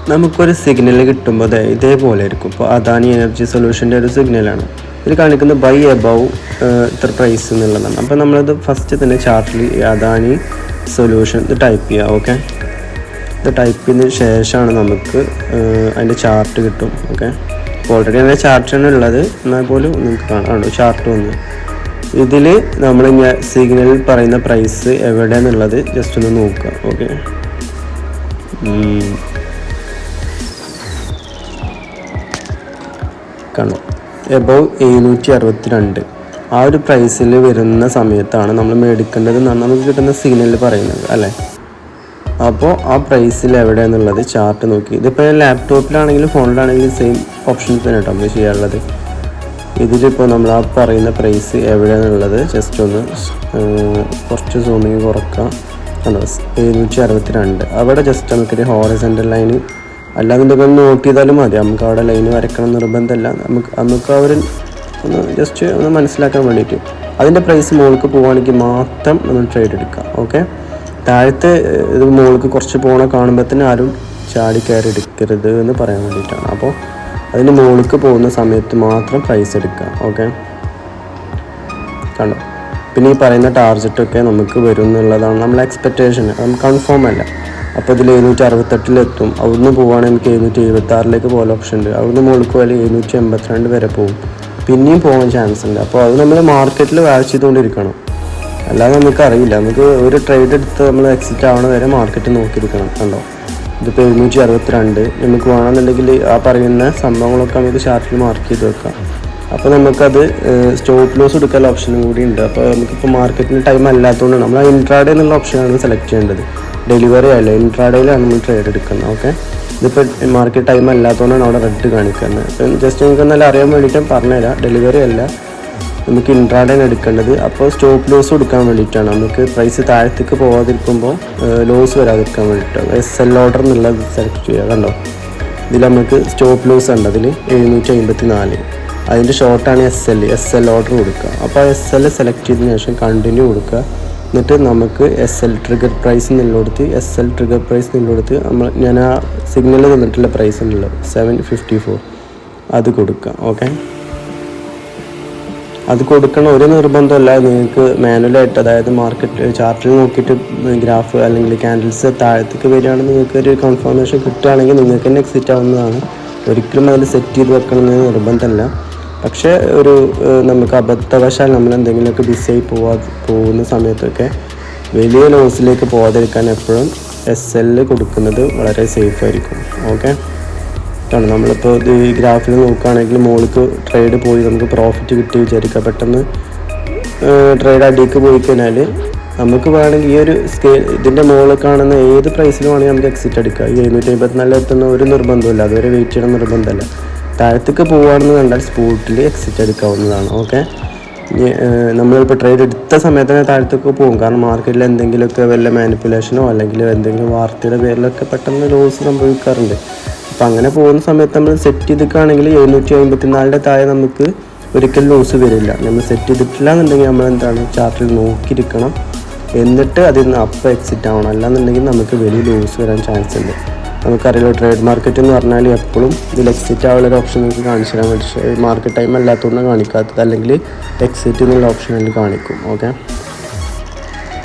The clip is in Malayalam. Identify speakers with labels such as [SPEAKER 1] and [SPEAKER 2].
[SPEAKER 1] നമുക്കൊരു സിഗ്നൽ കിട്ടുമ്പോൾ ഇതേപോലെ ആയിരിക്കും. ഇപ്പോൾ അദാനി എനർജി സൊല്യൂഷൻ്റെ ഒരു സിഗ്നലാണ് ഇതിൽ കാണിക്കുന്നത് ബൈ എബവ് ഇത്ര പ്രൈസ് എന്നുള്ളതാണ്. അപ്പോൾ നമ്മളത് ഫസ്റ്റ് തന്നെ ചാർട്ടിൽ അദാനി സൊല്യൂഷൻ ഇത് ടൈപ്പ് ചെയ്യുക. ഓക്കെ, ഇത് ടൈപ്പ് ചെയ്തതിന് ശേഷമാണ് നമുക്ക് അതിൻ്റെ ചാർട്ട് കിട്ടും. ഓക്കെ, അപ്പോൾ ഓൾറെഡി അതിൻ്റെ ചാർട്ടാണ് ഉള്ളത്, എന്നാൽ പോലും നിങ്ങൾക്ക് കാണാം ചാർട്ട് വന്ന്. ഇതിൽ നമ്മൾ സിഗ്നലിൽ പറയുന്ന പ്രൈസ് എവിടെയാണെന്നുള്ളത് ജസ്റ്റ് ഒന്ന് നോക്കുക. ഓക്കെ, കണ്ടോ, എബവ് 762 ആ ഒരു പ്രൈസിൽ വരുന്ന സമയത്താണ് നമ്മൾ മേടിക്കേണ്ടതെന്നാണ് നമുക്ക് കിട്ടുന്ന സിഗ്നലിൽ പറയുന്നത് അല്ലേ. അപ്പോൾ ആ പ്രൈസിൽ എവിടെയാണെന്നുള്ളത് ചാർട്ട് നോക്കി, ഇതിപ്പോൾ ലാപ്ടോപ്പിലാണെങ്കിലും ഫോണിലാണെങ്കിലും സെയിം ഓപ്ഷൻസ് തന്നെ കേട്ടോ നമ്മൾ ചെയ്യാറുള്ളത്. ഇതിലിപ്പോൾ നമ്മൾ ആ പറയുന്ന പ്രൈസ് എവിടെയാണെന്നുള്ളത് ജസ്റ്റ് ഒന്ന് കുറച്ച് സൂമിങ് കുറക്കാം. കണ്ടോ, 762 അവിടെ ജസ്റ്റ് നമുക്കൊരു ഹോറിസോണ്ടൽ ലൈന് അല്ലാതെ ഒന്ന് നോട്ട് ചെയ്താലും മതി. നമുക്ക് അവിടെ ലൈന് വരക്കണം നിർബന്ധമല്ല. നമുക്ക് അവർ ഒന്ന് ജസ്റ്റ് ഒന്ന് മനസ്സിലാക്കാൻ വേണ്ടിയിട്ട് അതിൻ്റെ പ്രൈസ് മുകളിലേക്ക് പോവുകയാണെങ്കിൽ മാത്രം നമ്മൾ ട്രേഡ് എടുക്കാം. ഓക്കെ, താഴത്തെ ഇത് മുകളിലേക്ക് കുറച്ച് പോകണ കാണുമ്പോൾ തന്നെ ആരും ചാടി കയറി എടുക്കരുത് എന്ന് പറയാൻ വേണ്ടിയിട്ടാണ്. അപ്പോൾ അതിന് മുകളിലേക്ക് പോകുന്ന സമയത്ത് മാത്രം പ്രൈസ് എടുക്കുക. ഓക്കെ, കണ്ടോ, പിന്നെ ഈ പറയുന്ന ടാർജറ്റൊക്കെ നമുക്ക് വരും എന്നുള്ളതാണ് നമ്മളെ എക്സ്പെക്റ്റേഷൻ. അത് കൺഫേം അല്ല. അപ്പോൾ ഇതിൽ 768 അവിടുന്ന് പോവുകയാണെങ്കിൽ നമുക്ക് 776 പോലെ ഓപ്ഷൻ ഉണ്ട്. അവിടുന്ന് മുകളിൽ പോയാൽ 782 വരെ പോകും, പിന്നെയും പോകാൻ ചാൻസ് ഉണ്ട്. അപ്പോൾ അത് നമ്മൾ മാർക്കറ്റിൽ വാച്ച് ചെയ്തുകൊണ്ടിരിക്കണം, അല്ലാതെ നമുക്കറിയില്ല. നമുക്ക് ഒരു ട്രേഡ് എടുത്ത് നമ്മൾ എക്സിറ്റ് ആവണ വരെ മാർക്കറ്റ് നോക്കിയിരിക്കണം. കണ്ടോ, ഇതിപ്പോൾ 762 നമുക്ക് വേണമെന്നുണ്ടെങ്കിൽ ആ പറയുന്ന സംഭവങ്ങളൊക്കെ നമുക്ക് ചാർട്ടിൽ മാർക്ക് ചെയ്ത് വെക്കാം. അപ്പോൾ നമുക്കത് സ്റ്റോപ്പ് ലോസ് എടുക്കാനുള്ള ഓപ്ഷനും കൂടി ഉണ്ട്. അപ്പോൾ നമുക്കിപ്പോൾ മാർക്കറ്റിന് ടൈം അല്ലാത്തതുകൊണ്ടാണ് നമ്മൾ ഇൻട്രാഡേ എന്നുള്ള ഓപ്ഷനാണ് സെലക്ട് ചെയ്യേണ്ടത്. ഡെലിവറി അല്ല, ഇൻട്രാഡേയിലാണ് നമ്മൾ ട്രേഡ് എടുക്കുന്നത്. ഓക്കെ, ഇതിപ്പോൾ മാർക്കറ്റ് ടൈം അല്ലാത്തതുകൊണ്ടാണ് അവിടെ റെഡ് കാണിക്കുന്നത്. അപ്പം ജസ്റ്റ് നിങ്ങൾക്ക് എന്നാലും അറിയാൻ വേണ്ടിയിട്ട് പറഞ്ഞുതരാം. ഡെലിവറി അല്ല, നമുക്ക് ഇൻട്രാഡേയാണ് എടുക്കേണ്ടത്. അപ്പോൾ സ്റ്റോപ്പ് ലോസ് കൊടുക്കാൻ വേണ്ടിയിട്ടാണ്, നമുക്ക് പ്രൈസ് താഴത്തേക്ക് പോകാതിരിക്കുമ്പോൾ ലോസ് വരാതിരിക്കാൻ വേണ്ടിയിട്ടാണ് SL ഓർഡർ എന്നുള്ളത് സെലക്ട് ചെയ്യുക. കണ്ടോ, ഇതിൽ നമുക്ക് സ്റ്റോപ്പ് ലോസ് ഉണ്ട്, അതിൽ 754. അതിൻ്റെ ഷോർട്ടാണ് SL ഓർഡർ കൊടുക്കുക. അപ്പോൾ SL സെലക്ട് ചെയ്തതിന് ശേഷം കണ്ടിന്യൂ കൊടുക്കുക. എന്നിട്ട് നമുക്ക് SL ട്രിഗർ പ്രൈസ് എന്നുള്ളടുത്ത് SL ട്രിഗർ പ്രൈസ് എന്നുള്ളടുത്ത് ഞാൻ ആ സിഗ്നൽ തന്നിട്ടുള്ള പ്രൈസ് ഉണ്ടല്ലോ 754 അത് കൊടുക്കുക. ഓക്കെ, അത് കൊടുക്കണം ഒരു നിർബന്ധമല്ല. നിങ്ങൾക്ക് മാനുവലായിട്ട്, അതായത് മാർക്കറ്റ് ചാർട്ടിൽ നോക്കിയിട്ട് ഗ്രാഫ് അല്ലെങ്കിൽ ക്യാൻഡിൽസ് താഴത്തേക്ക് വരികയാണെങ്കിൽ നിങ്ങൾക്ക് ഒരു കൺഫർമേഷൻ കിട്ടുകയാണെങ്കിൽ നിങ്ങൾക്ക് തന്നെ എക്സിറ്റ് ആവുന്നതാണ്. ഒരിക്കലും അതിൽ സെറ്റ് ചെയ്ത് വെക്കണമെന്ന് നിർബന്ധമല്ല. പക്ഷേ നമുക്ക് അബദ്ധവശാൽ നമ്മൾ എന്തെങ്കിലുമൊക്കെ ബിസിയായി പോകുന്ന സമയത്തൊക്കെ വലിയ ലോസിലേക്ക് പോകാതിരിക്കാൻ എപ്പോഴും SL കൊടുക്കുന്നത് വളരെ സേഫ് ആയിരിക്കും. ഓക്കെ, കാരണം നമ്മളിപ്പോൾ ഇത് ഈ ഗ്രാഫിൽ നോക്കുകയാണെങ്കിൽ മുകളിലേക്ക് ട്രേഡ് പോയി നമുക്ക് പ്രോഫിറ്റ് കിട്ടി വിചാരിക്കുക. പെട്ടെന്ന് ട്രേഡ് അടിക്ക് പോയി കഴിഞ്ഞാൽ നമുക്ക് വേണമെങ്കിൽ ഈ ഒരു ഇതിൻ്റെ മുകളിൽ കാണുന്ന ഏത് പ്രൈസിൽ വേണമെങ്കിൽ നമുക്ക് എക്സിറ്റ് അടിക്കാം. ഈ 754 എത്തുന്ന ഒരു നിർബന്ധമില്ല, അതുവരെ വെയിറ്റ് ചെയ്യണം നിർബന്ധമല്ല. താഴത്തേക്ക് പോവുകയാണെന്ന് കണ്ടാൽ സ്പോട്ടിൽ എക്സിറ്റ് എടുക്കാവുന്നതാണ്. ഓക്കെ, നമ്മളിപ്പോൾ ട്രേഡ് എടുത്ത സമയത്ത് തന്നെ താഴത്തേക്ക് പോകും. കാരണം മാർക്കറ്റിൽ എന്തെങ്കിലുമൊക്കെ വല്ല മാനിപ്പുലേഷനോ അല്ലെങ്കിൽ എന്തെങ്കിലും വാർത്തയുടെ പേരിലൊക്കെ പെട്ടെന്ന് ലോസ് സംഭവിക്കാറുണ്ട്. അപ്പോൾ അങ്ങനെ പോകുന്ന സമയത്ത് നമ്മൾ സെറ്റ് ചെയ്തിട്ടാണെങ്കിൽ 754 താഴെ നമുക്ക് ഒരിക്കലും ലോസ് വരില്ല. നമ്മൾ സെറ്റ് ചെയ്തിട്ടില്ല എന്നുണ്ടെങ്കിൽ നമ്മൾ എന്താണ് ചാർട്ടിൽ നോക്കിയിരിക്കണം, എന്നിട്ട് അതിൽ നിന്ന് അപ്പം എക്സിറ്റ് ആവണം. അല്ലാന്നുണ്ടെങ്കിൽ നമുക്ക് വലിയ ലോസ് വരാൻ ചാൻസ് ഉണ്ട്. നമുക്കറിയാലോ, ട്രേഡ് മാർക്കറ്റ് എന്ന് പറഞ്ഞാൽ എപ്പോഴും ഇതിൽ എക്സിറ്റ് ആവുള്ളൊരു ഓപ്ഷൻ നിങ്ങൾക്ക് കാണിച്ചു തരാൻ വേണ്ടി മാർക്കറ്റ് ടൈം അല്ലാത്തതുകൊണ്ട് കാണിക്കാത്തത്, അല്ലെങ്കിൽ എക്സിറ്റ് എന്നുള്ള ഓപ്ഷൻ അതിൽ കാണിക്കും. ഓക്കെ.